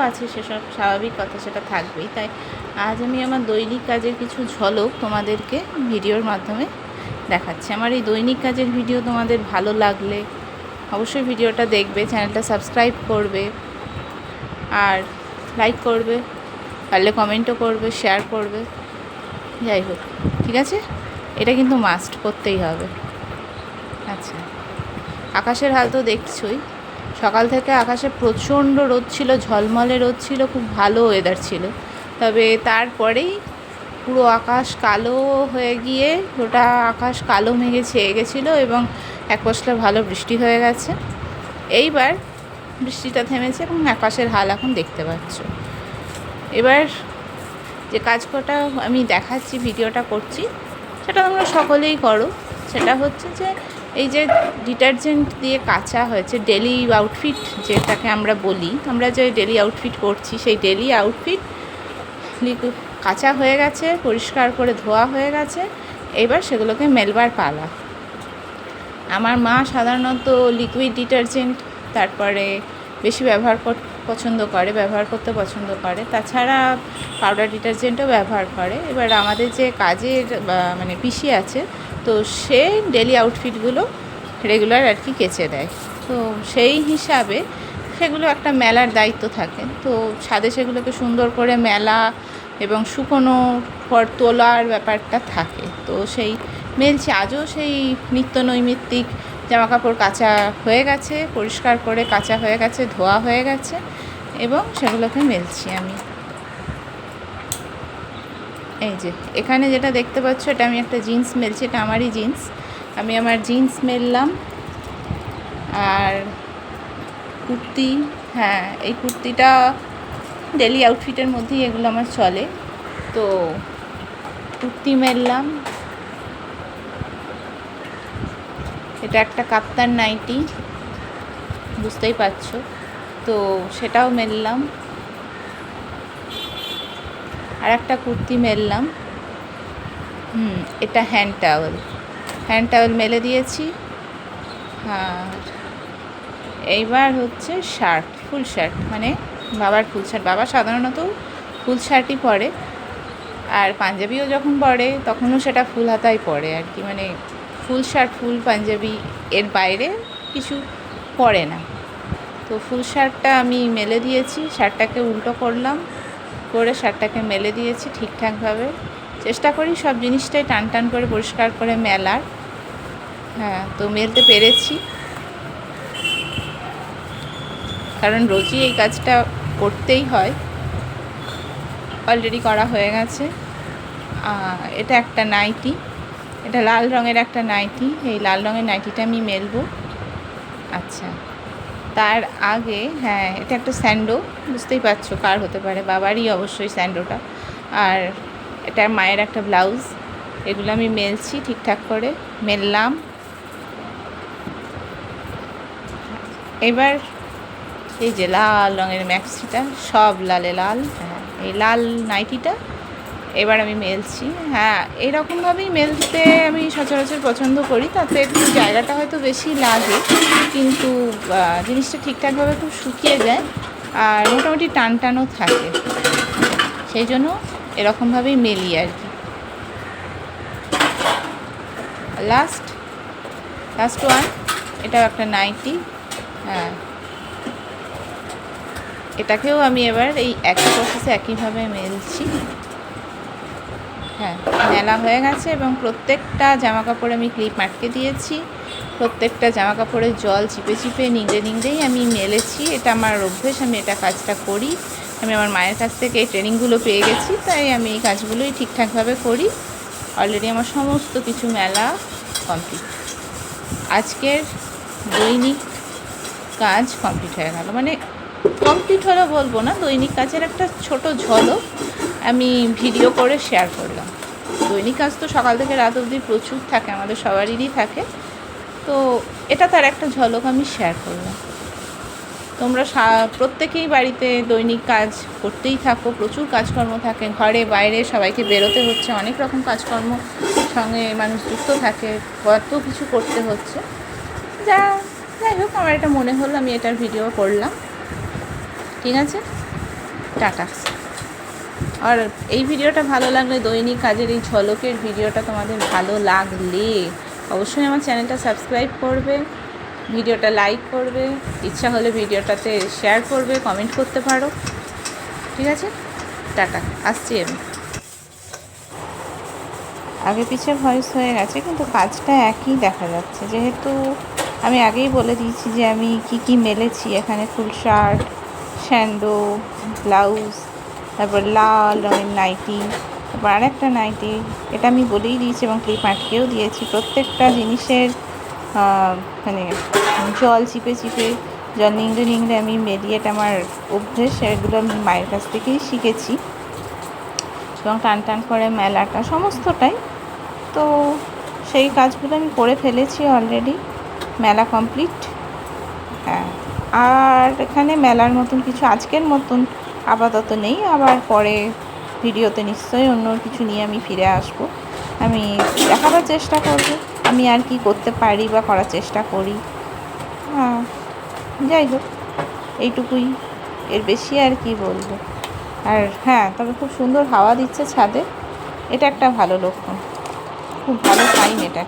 আছে, সেসব স্বাভাবিক কথা, সেটা থাকবেই। তাই আজ আমি আমার দৈনিক কাজের কিছু ঝলক তোমাদেরকে ভিডিওর মাধ্যমে দেখাচ্ছি। আমার এই দৈনিক কাজের ভিডিও তোমাদের ভালো লাগলে অবশ্যই ভিডিওটা দেখবে, চ্যানেলটা সাবস্ক্রাইব করবে, আর লাইক করবে, পারলে কমেন্টও করবে, শেয়ার করবে, যাই হোক, ঠিক আছে? এটা কিন্তু মাস্ট করতেই হবে। আচ্ছা, আকাশের হাল তো দেখছোই। সকাল থেকে আকাশে প্রচণ্ড রোদ ছিল, ঝলমলে রোদ ছিল, খুব ভালো ওয়েদার ছিল। তবে তারপরেই পুরো আকাশ কালো হয়ে গিয়ে গোটা আকাশ কালো মেঘে ছেয়ে গেছিলো এবং এক পশলা ভালো বৃষ্টি হয়ে গেছে। এইবার বৃষ্টিটা থেমেছে এবং আকাশের হাল এখন দেখতে পাচ্ছ। এবার যে কাজ কটা আমি দেখাচ্ছি, ভিডিওটা করছি, সেটা তোমরা সকলেই করো। সেটা হচ্ছে যে এই যে ডিটারজেন্ট দিয়ে কাচা হয়েছে ডেলি আউটফিট, যেটাকে আমরা বলি, আমরা যে ডেলি আউটফিট করছি, সেই ডেলি আউটফিট কাচা হয়ে গেছে, পরিষ্কার করে ধোয়া হয়ে গেছে। এবার সেগুলোকে মেলবার পালা। আমার মা সাধারণত লিকুইড ডিটারজেন্ট তারপরে বেশি ব্যবহার করতে পছন্দ করে। তাছাড়া পাউডার ডিটারজেন্টও ব্যবহার করে। এবার আমাদের যে কাজের মানে পিসি আছে, তো সে ডেলি আউটফিটগুলো রেগুলার আর কি কেচে দেয়। তো সেই হিসাবে সেগুলো একটা মেলার দায়িত্ব থাকে। তো ছাদে সেগুলোকে সুন্দর করে মেলা এবং শুকনো পর তোলার ব্যাপারটা থাকে। তো সেই মেলছি। আজও সেই নিত্য নৈমিত্তিক জামাকাপড় কাচা হয়ে গেছে, পরিষ্কার করে কাচা হয়ে গেছে, ধোয়া হয়ে গেছে এবং সেগুলোকে মেলছি আমি। এই যে এখানে যেটা দেখতে পাচ্ছ, এটা আমি একটা জিন্স মেলছি, এটা আমারই জিন্স। আমি আমার জিন্স মেললাম। আর কুর্তি, হ্যাঁ, এই কুর্তিটা ডেলি আউটফিটের মধ্যেই এগুলো আমার চলে। তো কুর্তি মেললাম। এটা একটা কাপ্তান নাইটি, বুঝতেই পারছো, তো সেটাও মেললাম। আর একটা কুর্তি মেললাম। এটা হ্যান্ড টাওয়েল মেলে দিয়েছি। আর এইবার হচ্ছে শার্ট, ফুল শার্ট, মানে বাবার ফুল শার্ট। বাবা সাধারণত ফুল শার্টই পরে, আর পাঞ্জাবিও যখন পরে তখনও সেটা ফুল হাতাই পরে আর কি, মানে ফুল শার্ট, ফুল পাঞ্জাবি, এর বাইরে কিছু পরে না। তো ফুল শার্টটা আমি মেলে দিয়েছি, শার্টটাকে উল্টো করলাম, করে শার্টটাকে মেলে দিয়েছি ঠিকঠাকভাবে। চেষ্টা করি সব জিনিসটাই টান করে পরিষ্কার করে মেলার। হ্যাঁ, তো মেলতে পেরেছি, কারণ রোজই এই কাজটা করতেই হয়। অলরেডি করা হয়ে গেছে। এটা একটা নাইটি, এটা লাল রঙের একটা নাইটি। এই লাল রঙের নাইটিটা আমি মেলবো। আচ্ছা, তার আগে, হ্যাঁ, এটা একটা স্যান্ডো, বুঝতেই পারছো কার হতে পারে, বাবারই অবশ্যই স্যান্ডোটা। আর এটা মায়ের একটা ব্লাউজ। এগুলো আমি মেলছি, ঠিকঠাক করে মেললাম। এবার এই যে লাল রঙের ম্যাক্সিটা, সব লালে লাল, হ্যাঁ, এই লাল নাইটিটা এবার আমি মেলছি। হ্যাঁ, এইরকমভাবেই মেলতে আমি সচরাচর পছন্দ করি। তাতে একটু জায়গাটা হয়তো বেশি লাগে, কিন্তু জিনিসটা ঠিকঠাকভাবে খুব শুকিয়ে যায় আর মোটামুটি টানও থাকে। সেই জন্য এরকমভাবেই মেলি আর কি। লাস্ট ওয়ান, এটাও একটা নাইটি। হ্যাঁ, এটাকেও আমি এবার এই একই প্রসেসে একইভাবে মেলছি। হ্যাঁ, মেলা হয়ে গেছে এবং প্রত্যেকটা জামাকাপড়ে আমি ক্লিপ আটকে দিয়েছি। প্রত্যেকটা জামাকাপড়ে জল চিপে নিংড়েই আমি মেলেছি। এটা আমার অভ্যেস, আমি এটা কাজটা করি। আমি আমার মায়ের কাছ থেকে এই ট্রেনিংগুলো পেয়ে গেছি, তাই আমি এই কাজগুলোই ঠিকঠাকভাবে করি। অলরেডি আমার সমস্ত কিছু মেলা কমপ্লিট। আজকের দৈনিক কাজ কমপ্লিট হয়ে গেল, মানে কমপ্লিট হলো বলবো না, দৈনিক কাজের একটা ছোট ঝলক আমি ভিডিও করে শেয়ার করলাম। দৈনিক কাজ তো সকাল থেকে রাত অবধি প্রচুর থাকে, আমাদের সবারই থাকে। তো এটা তার একটা ঝলক আমি শেয়ার করলাম। তোমরা প্রত্যেকেই বাড়িতে দৈনিক কাজ করতেই থাকো, প্রচুর কাজকর্ম থাকে, ঘরে বাইরে সবাইকে বেরোতে হচ্ছে, অনেক রকম কাজকর্ম সঙ্গে মানুষ যুক্ত থাকে, কত কিছু করতে হচ্ছে। যাই হোক, আমার এটা মনে হলো, আমি এটার ভিডিও করলাম। ঠিক আছে, টাটা। আর এই ভিডিওটা ভালো লাগলে, দৈনিক কাজের এই ঝলকের ভিডিওটা তোমাদের ভালো লাগলে অবশ্যই আমার চ্যানেলটা সাবস্ক্রাইব করবে, ভিডিওটা লাইক করবে, ইচ্ছা হলে ভিডিওটাতে শেয়ার করবে, কমেন্ট করতে পারো। ঠিক আছে, টাটা, আসছি আমি। আগে পিছে ভয়েস হয়ে গেছে কিন্তু কাজটা একই দেখা যাচ্ছে, যেহেতু আমি আগেই বলে দিয়েছি যে আমি কি মেলেছি। এখানে ফুল শার্ট, স্যান্ডো, ব্লাউজ, তারপর লাল রঙের নাইটি, তারপর আরেকটা নাইটি, এটা আমি বলেই দিয়েছি এবং ক্লিপ আটকেও দিয়েছি। প্রত্যেকটা জিনিসের মানে জল চিপে জল নিংড়ে আমি মেরিয়ে, এটা আমার অভ্যেস, এগুলো আমি মায়ের কাছ থেকেই শিখেছি এবং টান করে মেলাটা সমস্তটাই। তো সেই কাজগুলো আমি করে ফেলেছি অলরেডি, মেলা কমপ্লিট। হ্যাঁ, আর এখানে মেলার মতন কিছু আজকের মতন আপাতত নেই, আবার পরে ভিডিওতে নিশ্চয়ই অন্য কিছু নিয়ে আমি ফিরে আসব। আমি দেখাবার চেষ্টা করব আমি আর কি করতে পারি বা করার চেষ্টা করি। হ্যাঁ, যাই হোক, এইটুকুই, এর বেশি আর কি বলবো। আর হ্যাঁ, তবে খুব সুন্দর হাওয়া দিচ্ছে ছাদে, এটা একটা ভালো লক্ষণ, খুব ভালো সাইন এটা।